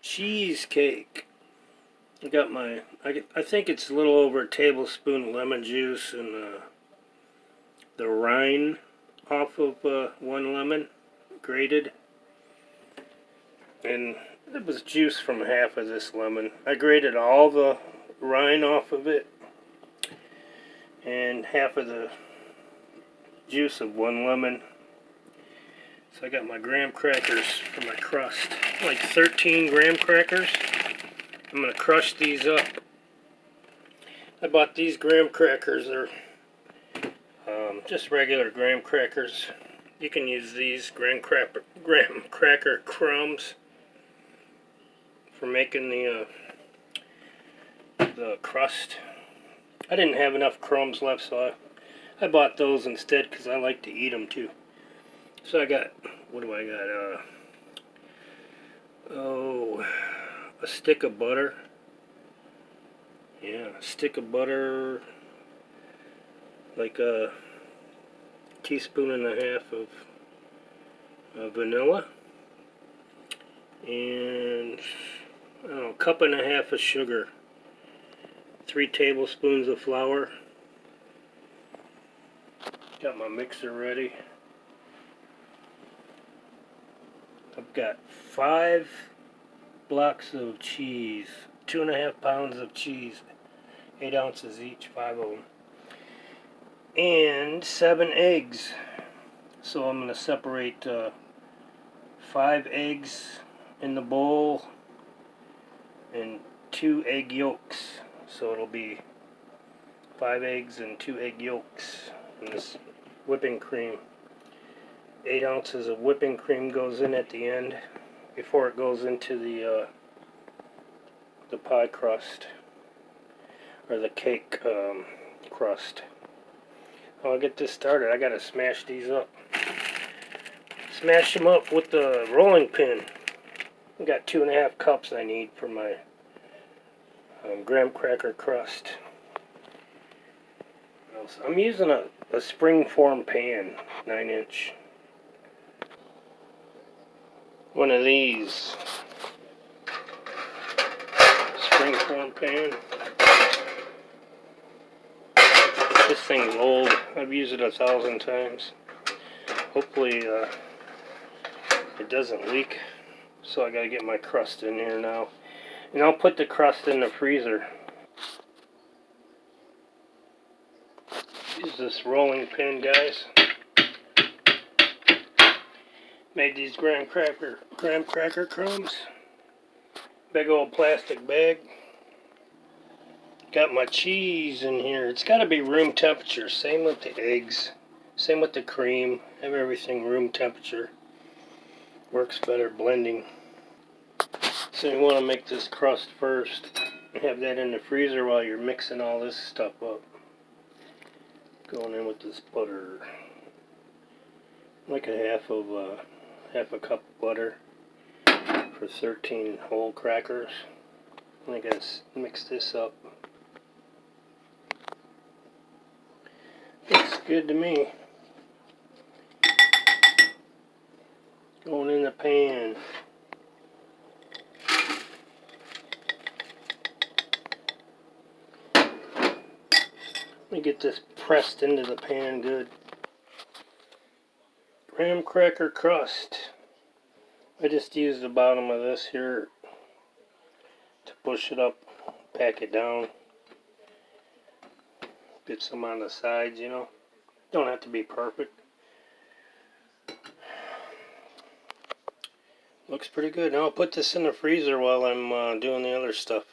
cheesecake. I think it's a little over a tablespoon of lemon juice and the rind off of one lemon, grated. And it was juice from half of this lemon. I grated all the rind off of it and half of the juice of one lemon. So I got my graham crackers for my crust. Like 13 graham crackers. I'm going to crush these up. I bought these graham crackers. They're just regular graham crackers. You can use these graham cracker crumbs for making the crust. I didn't have enough crumbs left, so I bought those instead because I like to eat them too. So I got, what do I got? A stick of butter. Yeah, a stick of butter, like a teaspoon and a half of vanilla, and I don't know, a cup and a half of sugar, 3 tablespoons of flour. Got my mixer ready. I've got 5 blocks of cheese, 2.5 pounds of cheese, 8 ounces each, 5 of them, and 7 eggs. So I'm going to separate 5 eggs in the bowl and 2 egg yolks. So it'll be 5 eggs and 2 egg yolks in this whipping cream. 8 ounces of whipping cream goes in at the end before it goes into the pie crust or the cake crust. I'll get this started. I gotta smash these up. Smash them up with the rolling pin. I got 2.5 cups I need for my graham cracker crust. I'm using a springform pan, 9-inch. One of these springform pan. This thing's old. I've used it 1,000 times. Hopefully it doesn't leak. So I gotta get my crust in here now. And I'll put the crust in the freezer. Use this rolling pin, guys. Made these graham cracker crumbs. Big old plastic bag. Got my cheese in here. It's got to be room temperature. Same with the eggs. Same with the cream. Have everything room temperature. Works better blending. So you want to make this crust first. And have that in the freezer while you're mixing all this stuff up. Going in with this butter. Like a half a cup of butter for 13 whole crackers. I gotta mix this up. Looks good to me. Going in the pan. Let me get this pressed into the pan good. Graham cracker crust. I just used the bottom of this here to push it up, pack it down. Get some on the sides, you know. Don't have to be perfect. Looks pretty good. Now I'll put this in the freezer while I'm doing the other stuff.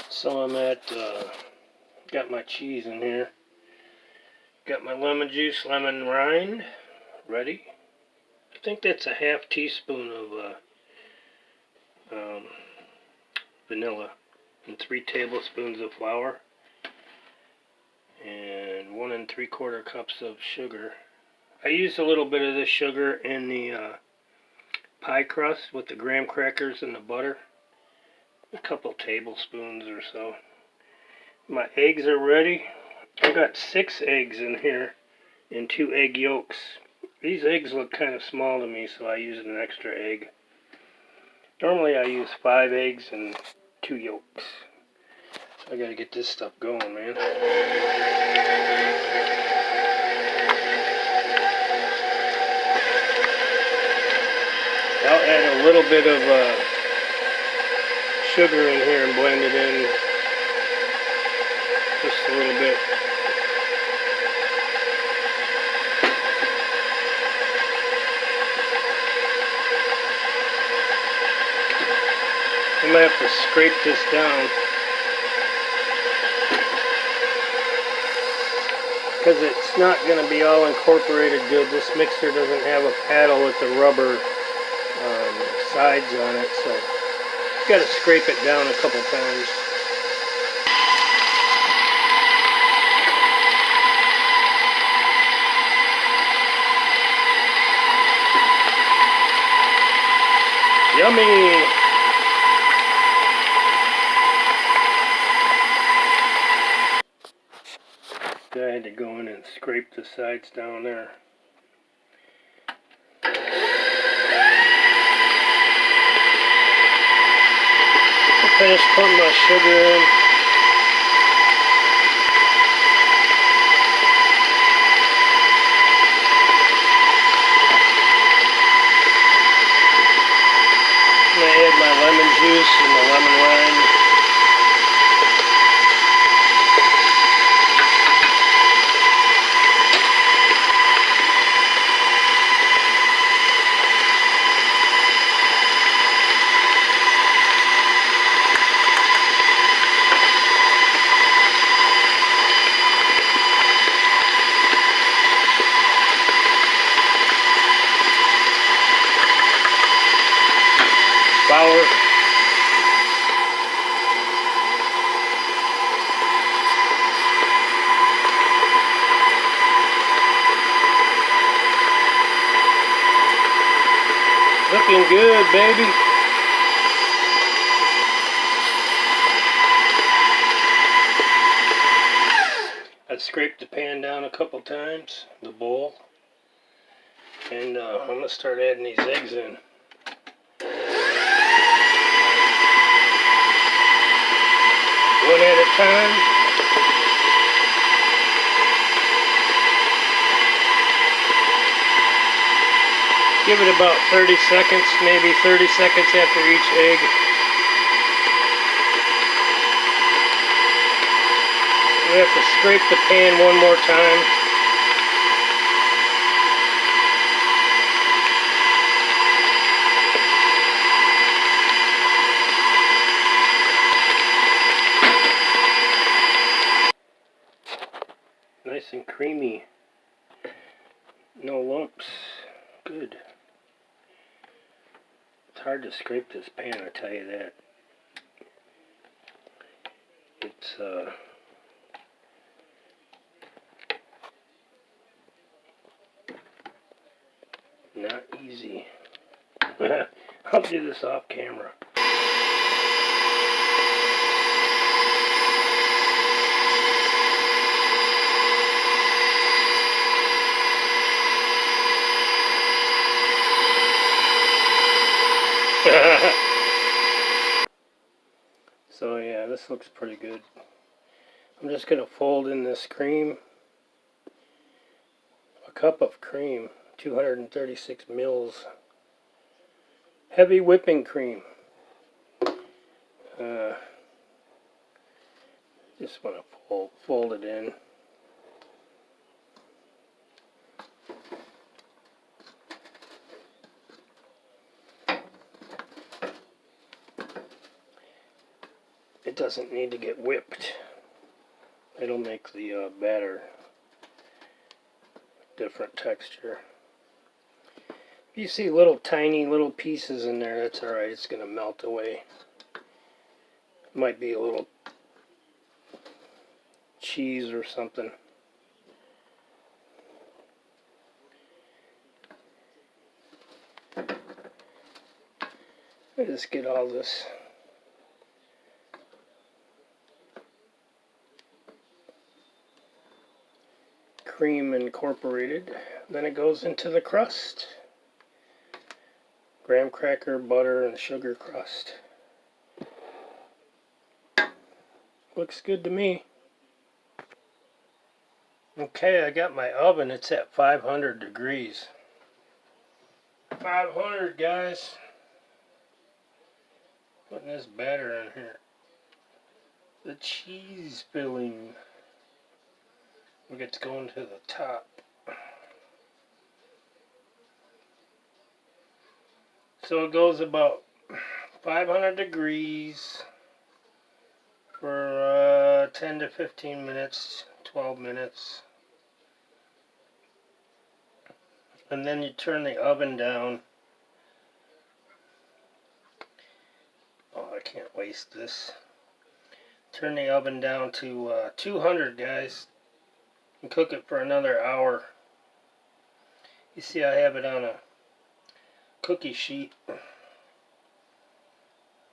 So I'm got my cheese in here. Got my lemon juice, lemon rind, ready. I think that's a half teaspoon of vanilla and 3 tablespoons of flour and 1 3/4 cups of sugar. I used a little bit of this sugar in the pie crust with the graham crackers and the butter. A couple tablespoons or so. My eggs are ready. I got 6 eggs in here. and 2 egg yolks. These eggs look kind of small to me, so I use an extra egg. Normally I use 5 eggs and 2 yolks. So I gotta get this stuff going, man. I'll add a little bit of sugar in here and blend it in just a little bit. I might have to scrape this down because it's not going to be all incorporated good. This mixer doesn't have a paddle with the rubber sides on it, so you got to scrape it down a couple times. Yummy! I had to go in and scrape the sides down there. Finish putting my sugar in. I'm going to add my lemon juice and the lemon rind. Flour. Looking good, baby. I scraped the pan down a couple times, the bowl, and I'm going to start adding these eggs in. One at a time. Give it about 30 seconds, maybe 30 seconds after each egg. We have to scrape the pan one more time. Nice and creamy. No lumps. Good. It's hard to scrape this pan, I tell you that. It's not easy. I'll do this off camera. So yeah, this looks pretty good. I'm just going to fold in this cream. A cup of cream, 236 mils. Heavy whipping cream. Just want to fold it in. It doesn't need to get whipped. It'll make the batter different texture. If you see tiny little pieces in there, that's alright. It's going to melt away. Might be a little cheese or something. I just get all this cream incorporated. Then it goes into the crust. Graham cracker, butter, and sugar crust. Looks good to me. Okay, I got my oven. It's at 500 degrees. 500, guys. Putting this batter in here. The cheese filling. It's going to the top. So it goes about 500 degrees for 10 to 15 minutes, 12 minutes. And then you turn the oven down. Oh, I can't waste this. Turn the oven down to 200, guys. And cook it for another hour. You see I have it on a cookie sheet.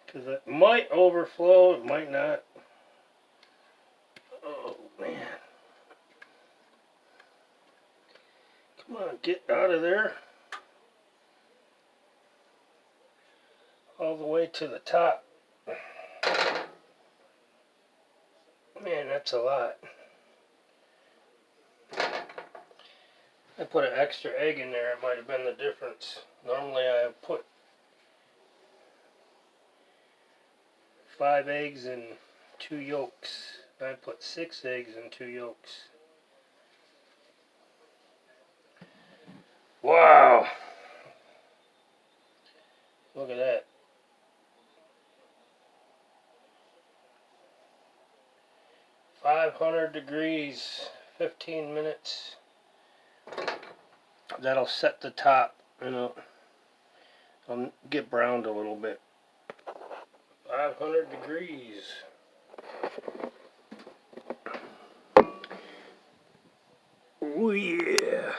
Because it might overflow, it might not. Oh, man. Come on, get out of there. All the way to the top. Man, that's a lot. I put an extra egg in there. It might have been the difference. Normally I put 5 eggs and 2 yolks. I put 6 eggs and 2 yolks. Wow! Look at that. 500 degrees, 15 minutes. That'll set the top, and it'll get browned a little bit. 500 degrees. Oh yeah.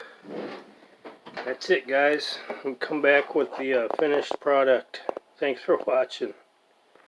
That's it, guys. We'll come back with the finished product. Thanks for watching.